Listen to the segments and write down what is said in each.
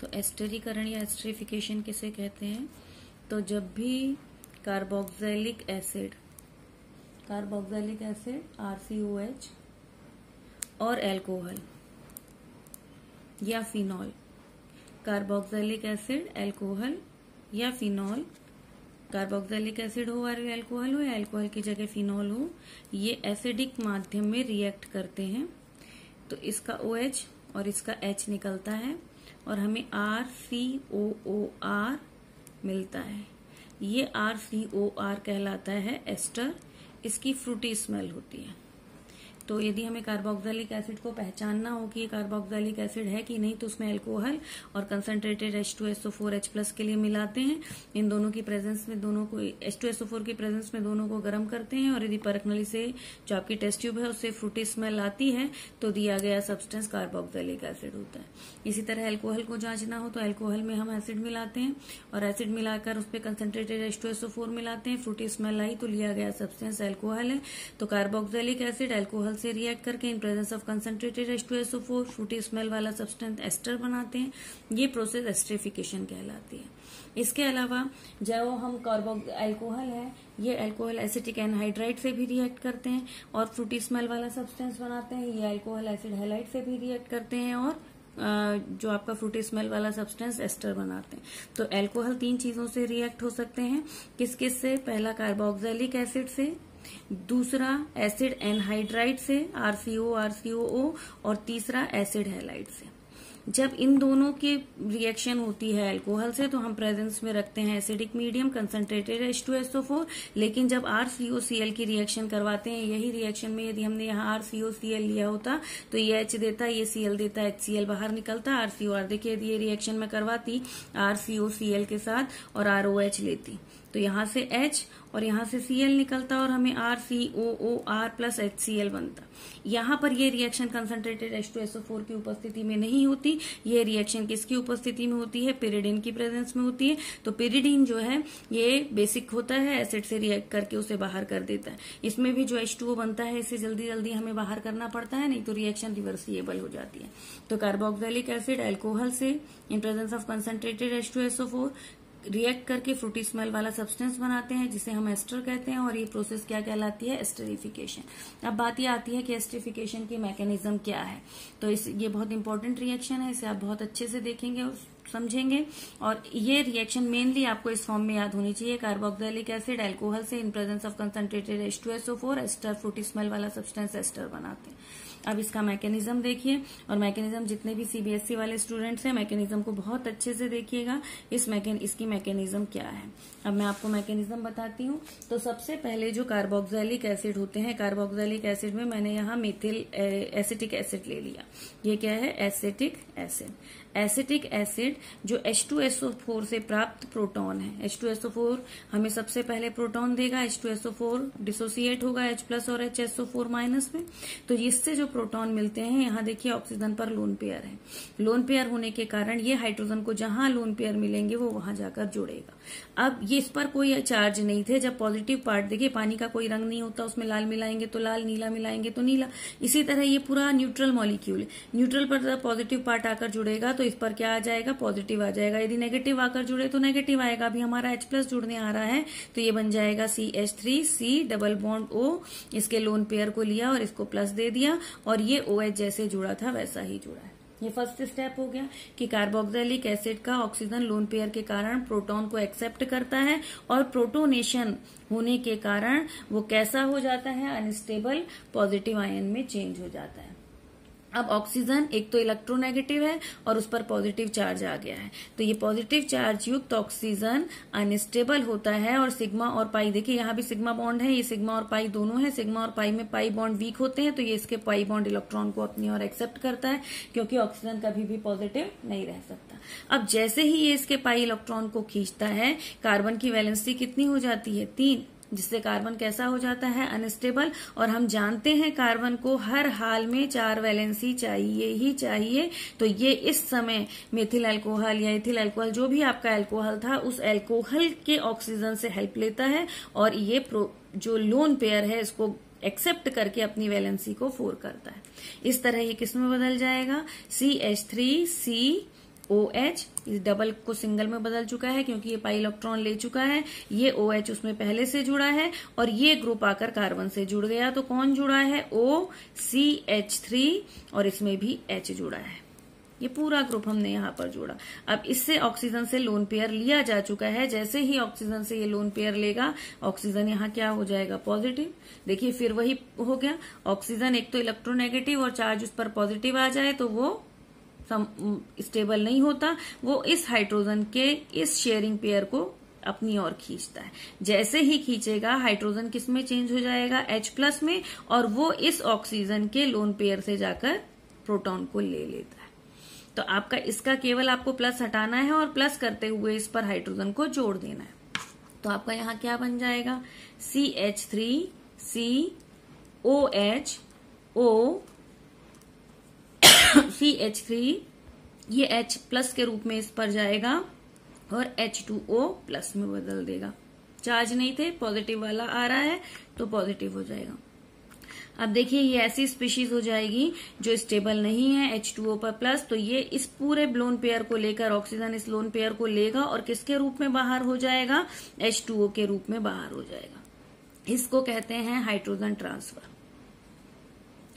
तो एस्टरीकरण या एस्टरीफिकेशन किसे कहते हैं? तो जब भी कार्बोक्सिलिक एसिड RCOH और अल्कोहल या फिनॉल, कार्बोक्सिलिक एसिड, अल्कोहल या फिनॉल, कार्बोक्सिलिक एसिड हो और अल्कोहल हो या अल्कोहल की जगह फिनॉल हो, ये एसिडिक माध्यम में रिएक्ट करते हैं तो इसका OH और इसका H निकलता है और हमें RCOOR मिलता है। ये RCOR कहलाता है एस्टर। इसकी फ्रूटी स्मेल होती है। तो यदि हमें कार्बोक्सिलिक एसिड को पहचानना हो कि ये कार्बोक्सिलिक एसिड है कि नहीं, तो उसमें अल्कोहल और कंसंट्रेटेड H2SO4H+ के लिए मिलाते हैं। इन दोनों की प्रेजेंस में दोनों को H2SO4 की प्रेजेंस में दोनों को गर्म करते हैं और यदि परख नली से जो आपकी टेस्ट ट्यूब है उससे फ्रूटी स्मेल आती है तो दिया गया सब्सटेंस कार्बोक्सिलिक एसिड होता है। इसी तरह अल्कोहल को जांचना हो तो अल्कोहल में हम एसिड मिलाते हैं और एसिड मिलाकर उस पर कंसंट्रेटेड H2SO4 मिलाते हैं, फ्रूटी स्मेल आई तो लिया गया सब्सटेंस अल्कोहल है। तो कार्बोक्सिलिक एसिड अल्कोहल से रिएक्ट करके इन presence of concentrated H2SO4 Frooti smell वाला सब्सटेंस एस्टर बनाते हैं। ये प्रोसेस एस्टरीफिकेशन कहलाती है। इसके अलावा जो हम अल्कोहल है, ये अल्कोहल एसिटिक एनहाइड्राइड से भी रिएक्ट करते हैं और फ्रूटी स्मेल वाला सब्सटेंस बनाते हैं। ये अल्कोहल एसिड हैलाइड से भी रिएक्ट करते हैं और जो आपका फ्रूटी स्मेल वाला सब्सटेंस एस्टर बनाते हैं। तो अल्कोहल 3 चीजों से रिएक्ट हो सकते हैं। किस किस से? पहला कार्बोक्सिलिक एसिड से, दूसरा एसिड एनहाइड्राइड से RCOO और तीसरा एसिड हैलाइड से। जब इन दोनों की रिएक्शन होती है अल्कोहल से तो हम प्रेजेंस में रखते हैं एसिडिक मीडियम कंसंट्रेटेड H2SO4। लेकिन जब RCOCl की रिएक्शन करवाते हैं, यही रिएक्शन में यदि हमने यहाँ RCOCl लिया होता तो ये H देता, ये Cl देता, HCl बाहर निकलता, RCOR। देखिए यदि ये रिएक्शन में करवाती RCOCl के साथ और ROH लेती तो यहाँ से H और यहाँ से Cl निकलता और हमें RCOOR प्लस HCl बनता। यहाँ पर ये रिएक्शन कंसंट्रेटेड H2SO4 की उपस्थिति में नहीं होती। ये रिएक्शन किसकी उपस्थिति में होती है? पिरिडीन की प्रेजेंस में होती है। तो पिरिडीन जो है ये बेसिक होता है, एसिड से रिएक्ट करके उसे बाहर कर देता है। इसमें भी जो H2O बनता है इसे जल्दी जल्दी हमें बाहर करना पड़ता है, नहीं तो रिएक्शन रिवर्सिएबल हो जाती है। तो कार्बोक्सिलिक एसिड अल्कोहल से in presence of concentrated H2SO4 react करके फ्रूटी स्मेल वाला सब्सटेंस बनाते हैं जिसे हम एस्टर कहते हैं और ये प्रोसेस क्या कहलाती है? एस्टरीफिकेशन। अब बात ये आती है कि एस्टरीफिकेशन की मैकेनिज्म क्या है। तो ये बहुत इंपॉर्टेंट रिएक्शन है, इसे आप बहुत अच्छे से देखेंगे और समझेंगे। और ये रिएक्शन मेनली आपको इस फॉर्म में याद होनी चाहिए। कार्बोक्सिलिक एसिड अल्कोहल से in presence of concentrated H2SO4 ester fruity smell वाला सब्सटेंस एस्टर बनाते हैं। अब इसका मैकेनिज्म देखिए और मैकेनिज्म जितने भी CBSE वाले स्टूडेंट्स हैं मैकेनिज्म को बहुत अच्छे से देखिएगा। इसकी मैकेनिज्म क्या है अब मैं आपको मैकेनिज्म बताती हूँ। तो सबसे पहले जो कार्बोक्सिलिक एसिड होते हैं, कार्बोक्सिलिक एसिड में मैंने यहाँ मेथिल एसिटिक एसिड ले लिया। ये क्या है? Acetic acid. एसिटिक एसिड जो H2SO4 से प्राप्त प्रोटॉन है, H2SO4 हमें सबसे पहले प्रोटॉन देगा, H2SO4 डिसोसिएट होगा H+ और HSO4- में। तो इससे जो प्रोटॉन मिलते हैं, यहाँ देखिए ऑक्सीजन पर लोन पेयर है। लोन पेयर होने के कारण ये हाइड्रोजन को जहां लोन पेयर मिलेंगे वो वहां जाकर जुड़ेगा। अब ये इस पर कोई चार्ज नहीं थे। जब पॉजिटिव पार्ट देखिए, पानी का कोई रंग नहीं होता, उसमें लाल मिलाएंगे तो लाल, नीला मिलाएंगे तो नीला। इसी तरह ये पूरा न्यूट्रल मॉलिक्यूल है। न्यूट्रल पर जब पॉजिटिव पार्ट आकर जुड़ेगा तो इस पर क्या आ जाएगा? पॉजिटिव आ जाएगा। यदि नेगेटिव आकर जुड़े तो नेगेटिव आएगा। अभी हमारा H+ जुड़ने आ रहा है तो ये बन जाएगा CH3C डबल बॉन्ड O। इसके लोन पेयर को लिया और इसको प्लस दे दिया और ये OH जैसे जुड़ा था वैसा ही जुड़ा है। ये फर्स्ट स्टेप हो गया कि कार्बोक्सिलिक एसिड का ऑक्सीजन लोन पेयर के कारण प्रोटॉन को एक्सेप्ट करता है और प्रोटोनेशन होने के कारण वो कैसा हो जाता है? अनस्टेबल पॉजिटिव आयन में चेंज हो जाता है। अब ऑक्सीजन एक तो इलेक्ट्रोनेगेटिव है और उस पर पॉजिटिव चार्ज आ गया है, तो ये पॉजिटिव चार्ज युक्त ऑक्सीजन अनस्टेबल होता है और सिग्मा और पाई, देखिए यहाँ भी सिग्मा बॉन्ड है, ये सिग्मा और पाई दोनों है। सिग्मा और पाई में पाई बॉन्ड वीक होते हैं तो ये इसके पाई बॉन्ड इलेक्ट्रॉन को अपनी ओर एक्सेप्ट करता है क्योंकि ऑक्सीजन कभी भी पॉजिटिव नहीं रह सकता। अब जैसे ही ये इसके पाई इलेक्ट्रॉन को खींचता है, कार्बन की वैलेंसी कितनी हो जाती है? 3, जिससे कार्बन कैसा हो जाता है? अनस्टेबल। और हम जानते हैं कार्बन को हर हाल में 4 वैलेंसी चाहिए ही चाहिए। तो ये इस समय मेथिल अल्कोहल या एथिल अल्कोहल जो भी आपका अल्कोहल था उस अल्कोहल के ऑक्सीजन से हेल्प लेता है और ये जो लोन पेयर है इसको एक्सेप्ट करके अपनी वैलेंसी को 4 करता है। इस तरह ये किस में बदल जाएगा? CH3C OH इस डबल को सिंगल में बदल चुका है क्योंकि ये पाई इलेक्ट्रॉन ले चुका है, ये OH उसमें पहले से जुड़ा है और ये ग्रुप आकर कार्बन से जुड़ गया। तो कौन जुड़ा है? OCH3 और इसमें भी H जुड़ा है। ये पूरा ग्रुप हमने यहाँ पर जोड़ा। अब इससे ऑक्सीजन से लोन पेयर लिया जा चुका है। जैसे ही ऑक्सीजन से ये लोन पेयर लेगा, ऑक्सीजन यहाँ क्या हो जाएगा? पॉजिटिव। देखिए फिर वही हो गया, ऑक्सीजन एक तो इलेक्ट्रोनेगेटिव और चार्ज उस पर पॉजिटिव आ जाए तो वो स्टेबल नहीं होता, वो इस हाइड्रोजन के इस शेयरिंग पेयर को अपनी ओर खींचता है। जैसे ही खींचेगा हाइड्रोजन किस में चेंज हो जाएगा? H+ में, और वो इस ऑक्सीजन के लोन पेयर से जाकर प्रोटॉन को ले लेता है। तो आपका इसका केवल आपको प्लस हटाना है और प्लस करते हुए इस पर हाइड्रोजन को जोड़ देना है। तो आपका यहाँ क्या बन जाएगा? CH3 COH O CH3 ये H+ के रूप में इस पर जाएगा और H2O+ में बदल देगा। चार्ज नहीं थे, पॉजिटिव वाला आ रहा है तो पॉजिटिव हो जाएगा। अब देखिए ये ऐसी स्पीशीज हो जाएगी जो स्टेबल नहीं है, H2O पर प्लस, तो ये इस पूरे लोन पेयर को लेकर ऑक्सीजन इस लोन पेयर को लेगा और किसके रूप में बाहर हो जाएगा? H2O के रूप में बाहर हो जाएगा। इसको कहते हैं हाइड्रोजन ट्रांसफर।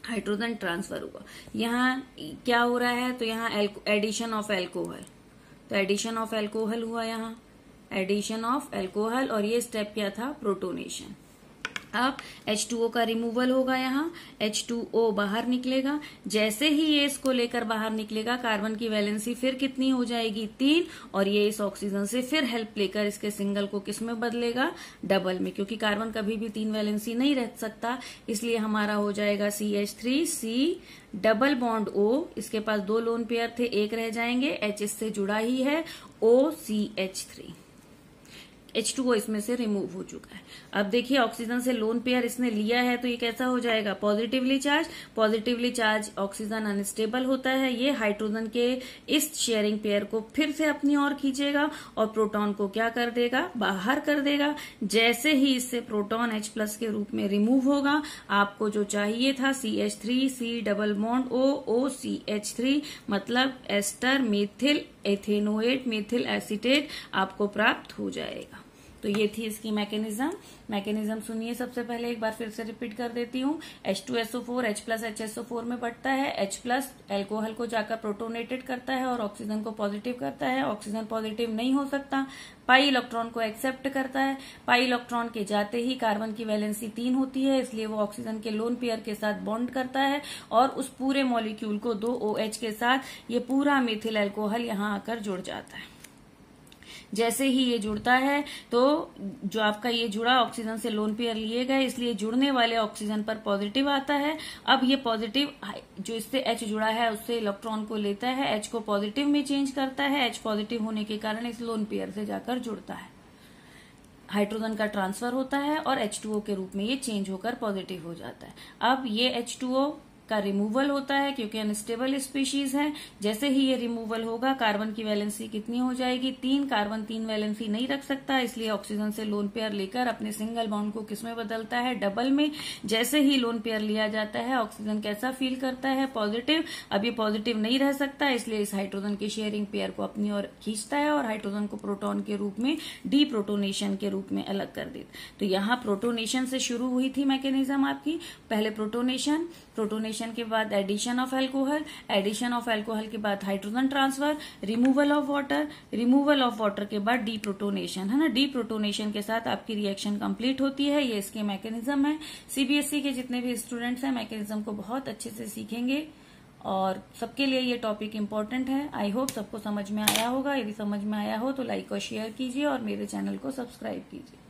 हाइड्रोजन ट्रांसफर हुआ। यहाँ क्या हो रहा है? तो यहाँ एडिशन ऑफ एल्कोहल, तो एडिशन ऑफ एल्कोहल हुआ, यहाँ एडिशन ऑफ एल्कोहल, और ये स्टेप क्या था? प्रोटोनेशन। अब H2O का रिमूवल होगा, यहाँ H2O बाहर निकलेगा। जैसे ही ये इसको लेकर बाहर निकलेगा, कार्बन की वैलेंसी फिर कितनी हो जाएगी? 3, और ये इस ऑक्सीजन से फिर हेल्प लेकर इसके सिंगल को किस में बदलेगा? डबल में, क्योंकि कार्बन कभी भी 3 वैलेंसी नहीं रह सकता, इसलिए हमारा हो जाएगा CH3 C double bond O, इसके पास 2 लोन पेयर थे, एक रह जाएंगे, H इससे जुड़ा ही है, OCH3। H2O इसमें से रिमूव हो चुका है। अब देखिए ऑक्सीजन से लोन पेयर इसने लिया है तो ये कैसा हो जाएगा? Positively charge. Positively charge oxygen unstable होता है, ये हाइड्रोजन के इस शेयरिंग पेयर को फिर से अपनी ओर खींचेगा और प्रोटॉन को क्या कर देगा? बाहर कर देगा। जैसे ही इससे प्रोटॉन H+ के रूप में रिमूव होगा, आपको जो चाहिए था CH3 C double bond O OCH3 मतलब ester methyl ethanoate methyl acetate आपको प्राप्त हो जाएगा। तो ये थी इसकी मैकेनिज्म सुनिए। सबसे पहले एक बार फिर से रिपीट कर देती हूँ। H2SO4 H+ HSO4 में बढ़ता है, H+ एल्कोहल को जाकर प्रोटोनेटेड करता है और ऑक्सीजन को पॉजिटिव करता है। ऑक्सीजन पॉजिटिव नहीं हो सकता, पाई इलेक्ट्रॉन को एक्सेप्ट करता है। पाई इलेक्ट्रॉन के जाते ही कार्बन की वैलेंसी 3 होती है, इसलिए वो ऑक्सीजन के लोन पेयर के साथ बॉन्ड करता है और उस पूरे मॉलिक्यूल को 2 OH के साथ ये पूरा मेथिल एल्कोहल यहाँ आकर जुड़ जाता है। जैसे ही ये जुड़ता है तो जो आपका ये जुड़ा ऑक्सीजन से लोन पेयर लिए गए, इसलिए जुड़ने वाले ऑक्सीजन पर पॉजिटिव आता है। अब ये पॉजिटिव जो इससे H जुड़ा है उससे इलेक्ट्रॉन को लेता है, H को पॉजिटिव में चेंज करता है, H पॉजिटिव होने के कारण इस लोन पेयर से जाकर जुड़ता है, हाइड्रोजन का ट्रांसफर होता है और H2O के रूप में ये चेंज होकर पॉजिटिव हो जाता है। अब ये H2O का रिमूवल होता है क्योंकि अनस्टेबल स्पीशीज है। जैसे ही ये रिमूवल होगा, कार्बन की वैलेंसी कितनी हो जाएगी? 3। कार्बन 3 वैलेंसी नहीं रख सकता, इसलिए ऑक्सीजन से लोन पेयर लेकर अपने सिंगल बॉन्ड को किसमें बदलता है? डबल में। जैसे ही लोन पेयर लिया जाता है, ऑक्सीजन कैसा फील करता है? पॉजिटिव। अब ये पॉजिटिव नहीं रह सकता, इसलिए इस हाइड्रोजन के शेयरिंग पेयर को अपनी ओर खींचता है और हाइड्रोजन को प्रोटॉन के रूप में डीप्रोटोनेशन के रूप में अलग कर देता। तो यहाँ प्रोटोनेशन से शुरू हुई थी मैकेनिज्म आपकी। पहले प्रोटोनेशन के बाद addition of alcohol, addition of alcohol के बाद hydrogen transfer, removal of water के बाद डीप्रोटोनेशन, है ना। डीप्रोटोनेशन के साथ आपकी रिएक्शन कंप्लीट होती है। ये इसके मैकेनिज्म है। CBSE के जितने भी स्टूडेंट्स हैं मैकेनिज्म को बहुत अच्छे से सीखेंगे और सबके लिए ये टॉपिक इम्पोर्टेंट है। आई होप सबको समझ में आया होगा। यदि समझ में आया हो तो लाइक और शेयर कीजिए और मेरे चैनल को सब्सक्राइब कीजिए।